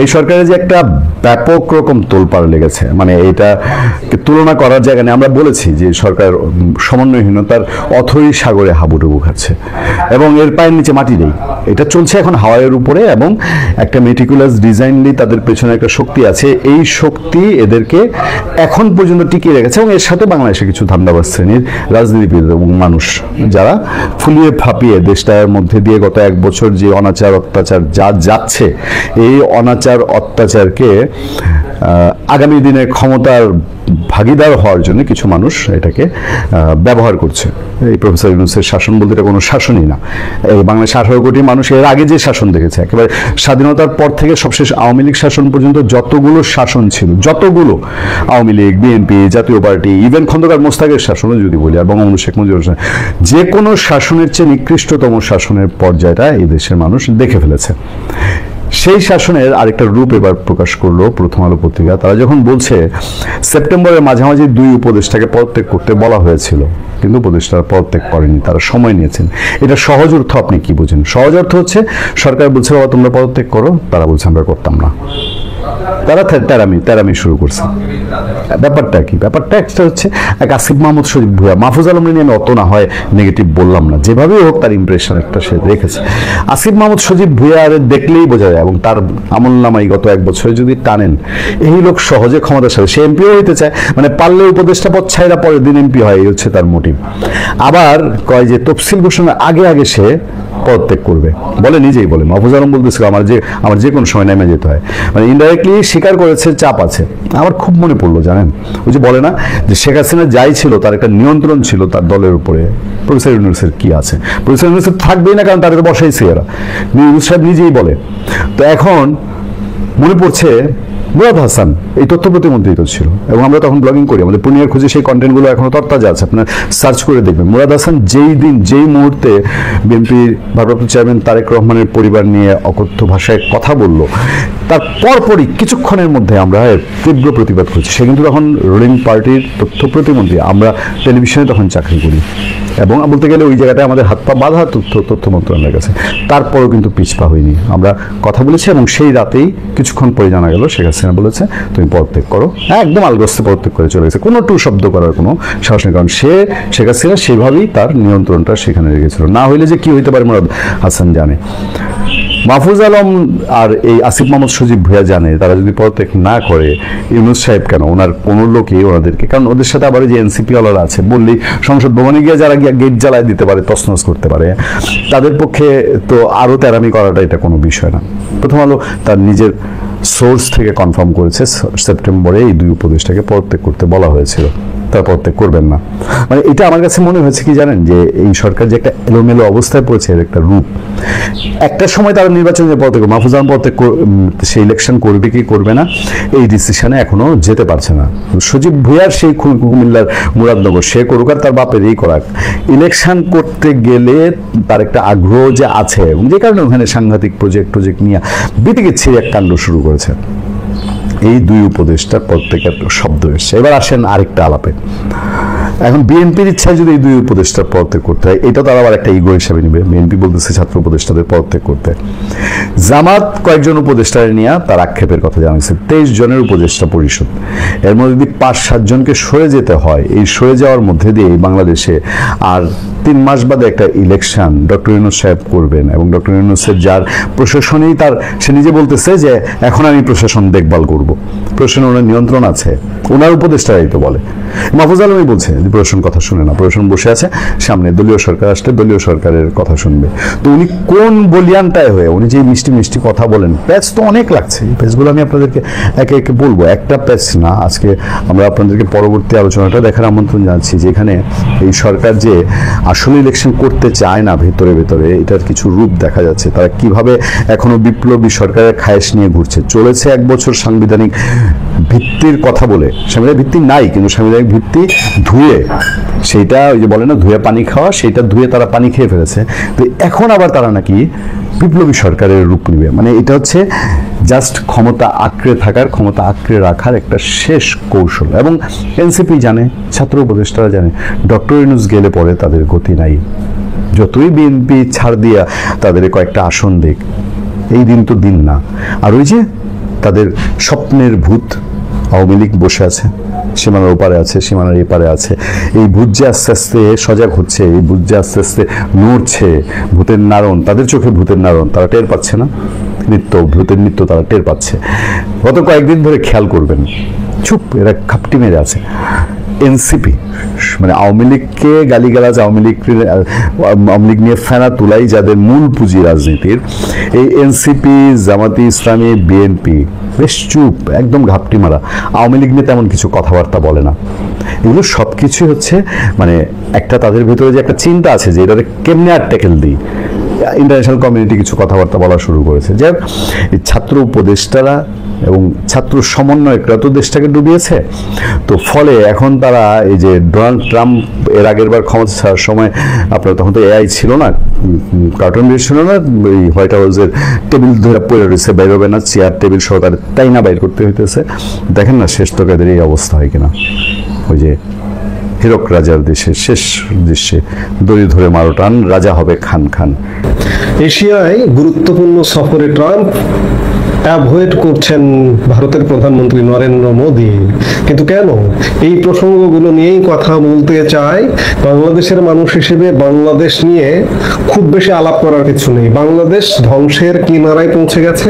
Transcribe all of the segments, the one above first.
এই সরকারের যে একটা ব্যাপক রকম তোলপাড় লেগেছে, মানে এটা তুলনা করার জায়গা নেই। আমরা বলেছি যে সরকার সমন্বয়হীনতার অথই সাগরে হাবুডুবু খাচ্ছে এবং এর পায়ের নিচে মাটি নেই। এটা চলছে এখন হাওয়াইয়ের উপরে এবং একটা মেটিকুলাস ডিজাইনলি তাদের পেছনে একটা শক্তি আছে। এই শক্তি এদেরকে এখন পর্যন্ত টিকিয়ে রেখেছে এবং এর সাথে বাংলাদেশে কিছু ধান্দাবাজ শ্রেণীর রাজনীতিবিদ এবং মানুষ যারা ফুলিয়ে ফাঁপিয়ে দেশটার মধ্যে দিয়ে গত 1 বছর যে অনাচার অত্যাচার যা যাচ্ছে, এই অনাচার অত্যাচারকে আগামী দিনে ক্ষমতার ভাগিদার হওয়ার জন্য কিছু মানুষ এটাকে ব্যবহার করছে। এই প্রফেসর ইউনূসের শাসন বলতে এটা কোনো শাসনই না। এই বাংলাদেশে 18 কোটি মানুষ এর আগে যে শাসন দেখেছে, একেবারে স্বাধীনতার পর থেকে সবশেষ আওয়ামী লীগ শাসন পর্যন্ত যতগুলো শাসন ছিল, যতগুলো আওয়ামী লীগ, বিএনপি, জাতীয় পার্টি, ইভেন খন্দকার মোস্তাকের শাসনও যদি বলি, আর বঙ্গবন্ধু শেখ মুজিবুর রহমান, যে কোনো শাসনের চেয়ে নিকৃষ্টতম শাসনের পর্যায়টা এই দেশের মানুষ দেখে ফেলেছে। সেই শাসনের আরেকটা রূপ এবার প্রকাশ করলো প্রথম আলো পত্রিকা। তারা যখন বলছে সেপ্টেম্বরের মাঝামাঝি 2 উপদেষ্টাকে পদত্যাগ করতে বলা হয়েছিল, কিন্তু উপদেষ্টারা পদত্যাগ করেনি, তারা সময় নিয়েছেন। এটা সহজ অর্থ আপনি কি বুঝেন? সহজ অর্থ হচ্ছে সরকার বলছে বাবা তোমরা পদত্যাগ করো, তারা বলছে আমরা করতাম না। তারা তেরামি শুরু করছে। ব্যাপারটা কি? ব্যাপারটা একটা হচ্ছে এক আসিফ মাহমুদ সজীব ভুঁইয়া, মাহফুজ আলম নিয়ে আমি অত না হয় নেগেটিভ বললাম না, যেভাবেই হোক তার ইমপ্রেশন একটা সে রেখেছে। আসিফ মাহমুদ সজীব ভুঁইয়া দেখলেই বোঝা যায় এবং তার আমল নামাই গত 1 বছরে যদি টানেন, এই লোক সহজে ক্ষমতার সাথে, সে এমপিও হইতে চায়, মানে পারলে উপদেষ্টা পদ ছাইরা পরের দিন এমপি হয়, এই হচ্ছে তার মোটিভ। আবার কয় যে তফসিল ঘোষণার আগে আগে সে পদত্যাগ করবে, বলে নিজেই বলে। মাহফুজ আলম বলতেছিল আমার যে কোনো সময় নেমে যেতে হয়, মানে ইনডাইরেক্টলি স্বীকার করেছে চাপ আছে। আমার খুব মনে পড়লো জানেন, ওই যে বলে না যে শেখ হাসিনা যাই ছিল তার একটা নিয়ন্ত্রণ ছিল তার দলের উপরে, প্রফেসর ইউনূসের কি আছে? প্রফেসর ইউনূসের থাকবেই না, কারণ তাদের বসাইছে এরা, ইউনূস সাহেব নিজেই বলে। তো এখন মনে পড়ছে মুরাদ হাসান এই তথ্য প্রতিমন্ত্রী তো ছিল, এবং আমরা তখন ব্লগিং করি, আমাদের পূর্ণিয়ার খোঁজে সেই কন্টেন্টগুলো এখনো তরতাজা আছে, আপনার সার্চ করে দেখবেন। মুরাদ হাসান যেই মুহূর্তে বিএনপির ভারপ্রাপ্ত চেয়ারম্যান তারেক রহমানের পরিবার নিয়ে অকথ্য ভাষায় কথা বলল, তার পরপরই কিছুক্ষণের মধ্যে আমরা তীব্র প্রতিবাদ করছি। সে কিন্তু তখন রুলিং পার্টির তথ্য প্রতিমন্ত্রী, আমরা টেলিভিশনে তখন চাকরি করি এবং বলতে গেলে ওই জায়গাটায় আমাদের হাত পা বাঁধা তথ্য মন্ত্রণালয়ের কাছে। তারপরেও কিন্তু পিছপা হয়নি, আমরা কথা বলেছি এবং সেই রাতেই কিছুক্ষণ পরে জানা গেল শেখ হাসিনা বলেছে তুমি পদত্যাগ করো। একদম আলগস্তে পদত্যাগ করে চলে গেছে, কোনো টু শব্দ করার কোনো সাহস নেই, কারণ শেখ হাসিনা সেভাবেই তার নিয়ন্ত্রণটা সেখানে রেখেছিল। না হইলে যে কি হইতে পারে মুরাদ হাসান জানে, মাহফুজ আলম আর এই আসিফ মাহমুদ সজীব ভুঁইয়া জানে, তারা যদি পদত্যাগ না করে ইউনূস সাহেব কেন, ওনার কোনো লোকই ওনাদেরকে, কারণ ওদের সাথে আবার যে এনসিপি ওয়ালারা আছে, বললেই সংসদ ভবনে গিয়ে যারা গিয়ে গেট জ্বালায় দিতে পারে, তছনছ করতে পারে, তাদের পক্ষে তো আরও তেরামি করাটা এটা কোনো বিষয় না। প্রথম আলো তার নিজের সোর্স থেকে কনফার্ম করেছে সেপ্টেম্বরে এই 2 উপদেষ্টাকে পদত্যাগ করতে বলা হয়েছিল, তারা পদত্যাগ করবেন না। মানে এটা আমার কাছে মনে হয়েছে কি জানেন, যে এই সরকার যে একটা এলোমেলো অবস্থায় পড়েছে এর একটা রূপ। একটা সময় তারা নির্বাচনে পদত্যাগ, মাহফুজ আলম পদত্যাগ সে ইলেকশন করবে কি করবে না এই ডিসিশনে এখনো যেতে পারছে না। সজীব ভুঁইয়ার সেই কুমিল্লার মুরাদনগর সে করুক আর তার বাপের এই করাক, ইলেকশন করতে গেলে তার একটা আগ্রহ যে আছে এবং যে কারণে ওখানে সাংঘাতিক প্রজেক্ট নিয়ে বিটিকে ছিঁড়ে এক কাণ্ড শুরু করেছে। এই 2 উপদেষ্টার প্রত্যেকের শব্দ এসছে। এবার আসেন আরেকটা আলাপে। এখন বিএনপির ইচ্ছায় যদি এই 2 উপদেষ্টার পদত্যাগ করতে হয়, এটা তারা আবার একটা ইগো হিসাবে নিবে। বিএনপি বলতেছে ছাত্র উপদেষ্টাদের পদত্যাগ করতে, জামাত কয়েকজন উপদেষ্টার নিয়ে তার আক্ষেপের কথা জানিয়েছে। 23 জনের উপদেষ্টা পরিষদ, এর মধ্যে যদি 5-7 জনকে সরে যেতে হয়, এই সরে যাওয়ার মধ্যে দিয়ে বাংলাদেশে আর 3 মাস বাদে একটা ইলেকশন ডক্টর ইউনূস সাহেব করবেন, এবং ডক্টর ইউনূসের যার প্রশাসনেই তার, সে নিজে বলতেছে যে এখন আমি প্রশাসন দেখভাল করব, প্রশাসনে ওনার নিয়ন্ত্রণ আছে, ওনার উপদেষ্টারাই তো বলে। মাহফুজ আলমই বলছে যে প্রশাসন কথা শুনে না, প্রশাসন বসে আছে সামনে, দলীয় সরকার আসলে দলীয় সরকারের কথা শুনবে। তো উনি কোন বলিয়ানটায় হয়ে উনি যে মিষ্টি মিষ্টি কথা বলেন, প্যাচ তো অনেক লাগছে, এই প্যাচগুলো আমি আপনাদেরকে একে একে বলবো, একটা প্যাচ না। আজকে আমরা আপনাদেরকে পরবর্তী আলোচনাটা দেখার আমন্ত্রণ জানাচ্ছি, যেখানে এই সরকার যে আসলে ইলেকশন করতে চায় না, ভেতরে এটার কিছু রূপ দেখা যাচ্ছে। তারা কিভাবে এখনো বিপ্লবী সরকারের খায়েশ নিয়ে ঘুরছে, চলেছে 1 বছর সাংবিধানিক ভিত্তির কথা বলে, সাংবিধানিক ভিত্তি নাই কিন্তু সাংবিধানিক ভিত্তি ধুয়ে, সেইটা ওই যে বলে না ধুয়ে পানি খাওয়া, সেইটা ধুয়ে তারা পানি খেয়ে ফেলেছে। তো এখন আবার তারা নাকি বিপ্লবী সরকারের রূপ নেবে, মানে এটা হচ্ছে জাস্ট ক্ষমতা আঁকড়ে রাখার একটা শেষ কৌশল। এবং এনসিপি জানে, ছাত্র উপদেষ্টারা জানে, ডক্টর ইউনূস গেলে পরে তাদের গতি নাই, যতই বিএনপি ছাড় দিয়া তাদের কয়েকটা আসন দেখ, এই দিন তো দিন না। আর ওই যে তাদের স্বপ্নের ভূত আওয়ামী লীগ বসে আছে, সীমানার ওপারে আছে, সীমানার এপারে আছে। এই ভূত যে আস্তে আস্তে সজাগ হচ্ছে, এই ভূত যে আস্তে আস্তে নড়ছে, ভূতের নারণ, তাদের চোখে ভূতের নারণ, তারা টের পাচ্ছে না, ভূতের নৃত্য তারা টের পাচ্ছে। গত কয়েকদিন ধরে খেয়াল করবেন, চুপ, এরা খাপটি মেরে আছে। এনসিপি মানে আওয়ামী লীগকে গালিগালাজ, আওয়ামী লীগ নিয়ে ফেনা তুলাই যাদের মূল পুঁজি রাজনীতির, এই এনসিপি, জামাতি ইসলামী, বিএনপি বেশ চুপ, একদম ঘাপটি মারা। আওয়ামী লীগ নিয়ে তেমন কিছু কথাবার্তা বলে না। এগুলো সব কিছুই হচ্ছে মানে একটা তাদের ভিতরে যে একটা চিন্তা আছে যে এটাকে কেমনে আর ট্যাকেল দিই। ইন্টারন্যাশনাল কমিউনিটি কিছু কথাবার্তা বলা শুরু করেছে, যে ছাত্র উপদেষ্টারা এবং ছাত্র সমন্বয়করা তো দেশটাকে ডুবিয়েছে। তো ফলে এখন তারা এই যে ডোনাল্ড ট্রাম্প এর আগের বার ক্ষমতা ছাড়ার সময়, আপনার তখন তো এআই ছিল না, কার্টুন বের ছিল না, এই হোয়াইট হাউসের টেবিল ধরে পড়ে রয়েছে, বাইর হবে না, চেয়ার টেবিল সহ তার তাই না বাইর করতে হইতেছে। দেখেন না শেষ তকাদের এই অবস্থা হয় কিনা। ওই যে হীরক রাজার দেশে শেষ দৃশ্যে দড়ি ধরে মারো টান, রাজা হবে খান খান। এশিয়ায় গুরুত্বপূর্ণ সফরে ট্রাম্প অ্যাভয়েড করছেন ভারতের প্রধানমন্ত্রী নরেন্দ্র মোদী। কিন্তু কেন? এই প্রসঙ্গগুলো নিয়েই কথা বলতে চাই। বাংলাদেশের মানুষ হিসেবে বাংলাদেশ নিয়ে খুব বেশি আলাপ করার কিছু নেই। বাংলাদেশ ধ্বংসের কিনারায় পৌঁছে গেছে,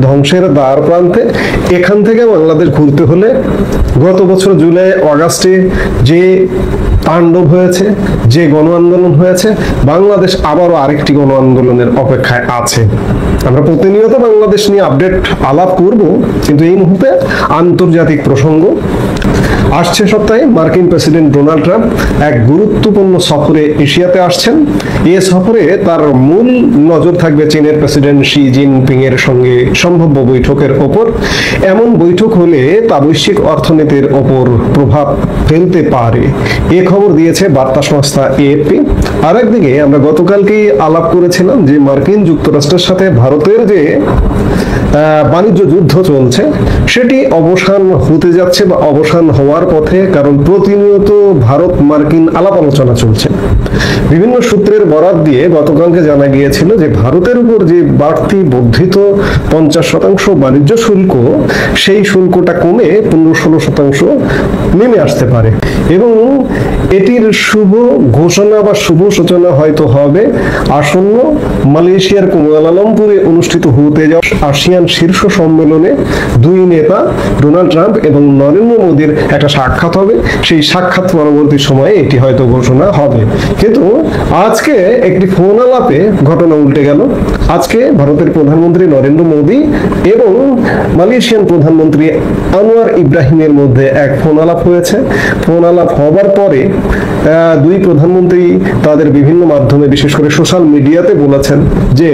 ধ্বংসের দ্বার প্রান্তে। এখান থেকে বাংলাদেশ ঘুরতে হলে গত বছর জুলাই আগস্টে যে তাণ্ডব হয়েছে, যে গণ আন্দোলন হয়েছে, বাংলাদেশ আবারও আরেকটি গণ আন্দোলনের অপেক্ষায় আছে। আমরা প্রতিনিয়ত বাংলাদেশ নিয়ে আপডেট আলাপ করব, কিন্তু এই মুহূর্তে আন্তর্জাতিক প্রসঙ্গ। আসছে সপ্তাহে মার্কিন প্রেসিডেন্ট ডোনাল্ড ট্রাম্প এক গুরুত্বপূর্ণ সফরে এশিয়াতে আসছেন। এ সফরে তার মূল নজর থাকবে চীনের প্রেসিডেন্ট শি জিনপিং এর সঙ্গে সম্ভাব্য বৈঠকের ওপর। এমন বৈঠক হলে তা বৈশ্বিক অর্থনীতির ওপর প্রভাব ফেলতে পারে, এ খবর দিয়েছে বার্তা সংস্থা এএফপি। আর একদিকে আমরা গতকালকেই আলাপ করেছিলাম যে মার্কিন যুক্তরাষ্ট্রের সাথে ভারতের যে বাণিজ্য যুদ্ধ চলছে সেটি অবসান হতে যাচ্ছে বা অবসান হওয়ার পথে, কারণ প্রতিনিয়ত ভারত মার্কিন আলাপ আলোচনা চলছে। বিভিন্ন সূত্রের বরাত দিয়ে গতকালকে জানা গিয়েছিল যে ভারতের উপর যে বাড়তি বর্ধিত 50% বাণিজ্য শুল্ক, সেই শুল্কটা কমে 15-16% নেমে আসতে পারে। এবং এটির শুভ ঘোষণা বা শুভ সূচনা হয়তো হবে আসন্ন মালয়েশিয়ার কুয়ালালামপুরে অনুষ্ঠিত হতে যাওয়া আসিয়ান শীর্ষ সম্মেলনে দুই নেতা ডোনাল্ড ট্রাম্প এবং নরেন্দ্র মোদীর একটা সাক্ষাৎ হবে। সেই সাক্ষাৎ পরবর্তী সময়ে এটি হয়তো ঘোষণা হবে। কিন্তু আজকে একটি ফোন আলাপে ঘটনা উল্টে গেল। আজকে ভারতের প্রধানমন্ত্রী নরেন্দ্র মোদী এবং মালয়েশিয়ান প্রধানমন্ত্রী আনোয়ার ইব্রাহিমের মধ্যে এক ফোন আলাপ হয়েছে। ফোন আলাপ হবার পরে দুই প্রধানমন্ত্রী তাদের বিভিন্ন মাধ্যমে, বিশেষ করে সোশ্যাল মিডিয়াতে বলেছেন যে,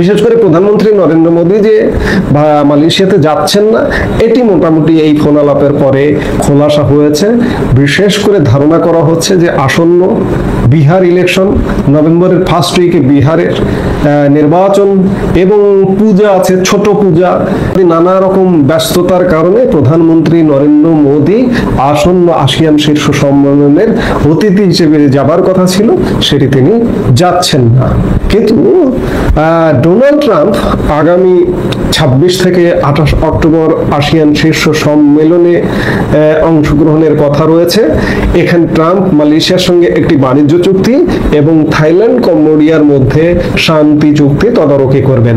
বিশেষ করে প্রধানমন্ত্রী নরেন্দ্র মোদী যে মালয়েশিয়াতে যাচ্ছেন না, এটি মোটামুটি এই ফোন আলাপের পরে খোলাসা হয়েছে। বিশেষ করে ধারণা করা হচ্ছে যে আসন্ন বিহার ইলেকশন, নভেম্বরের ফার্স্ট উইকে বিহারের নির্বাচন এবং পূজা আছে, ছোট পূজা, নানা রকম ব্যস্ততার কারণে প্রধানমন্ত্রী নরেন্দ্র মোদী আসন্ন আসিয়ান শীর্ষ সম্মেলনের অতিথি হিসেবে যাবার কথা ছিল, সেটি তিনি যাচ্ছেন না। কিন্তু ডোনাল্ড ট্রাম্প আগামী 26 থেকে 28 অক্টোবর আসিয়ান শীর্ষ সম্মেলনে অংশগ্রহণের কথা রয়েছে। এখানে ট্রাম্প মালয়েশিয়ার সঙ্গে একটি বাণিজ্য চুক্তি এবং থাইল্যান্ড কম্বোডিয়ার মধ্যে শান্তি চুক্তি তদারকি করবেন।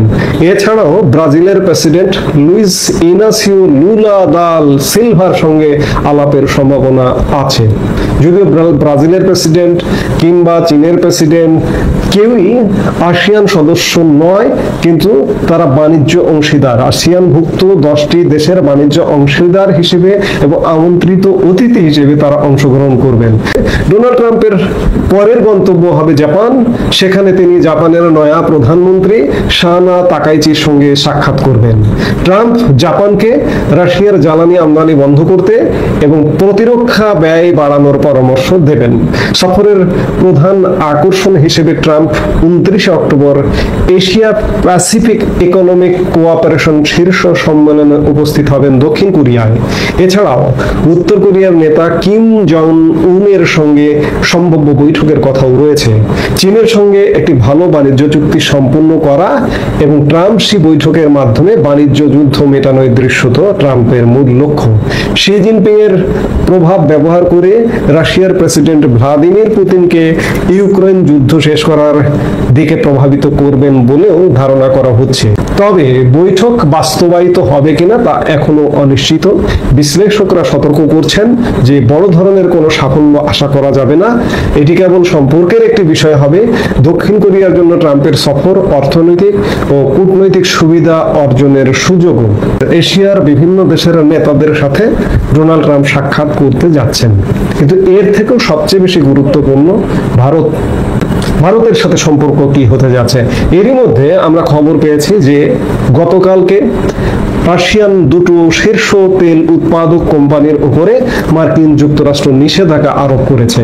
এছাড়াও ব্রাজিলের প্রেসিডেন্ট লুইস ইনাসিও লুলা দা সিলভার সঙ্গে আলাপের সম্ভাবনা আছে। যদিও ব্রাজিলের প্রেসিডেন্ট কিংবা চীনের প্রেসিডেন্ট কেউই আসিয়ান সদস্য নয়, কিন্তু তারা বাণিজ্য অংশীদার। আসিয়ানভুক্ত 10টি দেশের বাণিজ্য অংশীদার হিসেবে এবং আমন্ত্রিত অতিথি হিসেবে তারা অংশগ্রহণ করবেন। ডোনাল্ড ট্রাম্পের পরের গন্তব্য হবে জাপান। সেখানে তিনি জাপানের নয়া প্রধানমন্ত্রী শানা তাকাইচির সঙ্গে সাক্ষাৎ করবেন। ট্রাম্প জাপানকে রাশিয়ার জ্বালানি আমদানি বন্ধ করতে এবং প্রতিরক্ষা ব্যয় বাড়ানোর পরামর্শ দেবেন। সফরের প্রধান আকর্ষণ হিসেবে Trump 29 October Asia Pacific economic cooperation cooperation শীর্ষ সম্মেলনে উপস্থিত হবেন দক্ষিণ কোরিয়ায়। এছাড়াও উত্তর কোরিয়ার নেতা কিম জং উনের সঙ্গে সম্ভাব্য বৈঠকের কথাও রয়েছে। চীনের সঙ্গে একটি ভালো বাণিজ্য চুক্তি সম্পূর্ণ করা এবং ট্রাম্প শি বৈঠকের মাধ্যমে বাণিজ্য যুদ্ধ মেটানোর দৃশ্যত ট্রাম্পের মূল লক্ষ্য। শি জিনপিং এর প্রভাব ব্যবহার করে রাশিয়ার প্রেসিডেন্ট ভ্লাদিমির পুতিনকে ইউক্রেন যুদ্ধ শেষ করার দিকে প্রভাবিত করবেন বলেও ধারণা করা হচ্ছে। তবে বৈঠক বাস্তবায়িত হবে কিনা তা এখনো অনিশ্চিত। বিশ্লেষকরা সতর্ক করছেন যে বড় ধরনের কোনো সাফল্য আশা করা যাবে না। এটি কেবল সম্পর্কের একটি বিষয় হবে। দক্ষিণ কোরিয়ার জন্য ট্রাম্পের সফর অর্থনৈতিক ও কূটনৈতিক সুবিধা অর্জনের সুযোগও। এশিয়ার বিভিন্ন দেশের নেতাদের সাথে ডোনাল্ড ট্রাম্প সাক্ষাৎ করতে যাচ্ছেন, কিন্তু এর থেকেও সবচেয়ে বেশি গুরুত্বপূর্ণ ভারতের সাথে সম্পর্ক কি হতে যাচ্ছে। এরই মধ্যে আমরা খবর পেয়েছি যে গতকালকে রাশিয়ান দুটো শীর্ষ তেল উৎপাদক কোম্পানির উপরে মার্কিন যুক্তরাষ্ট্র নিষেধাজ্ঞা আরোপ করেছে।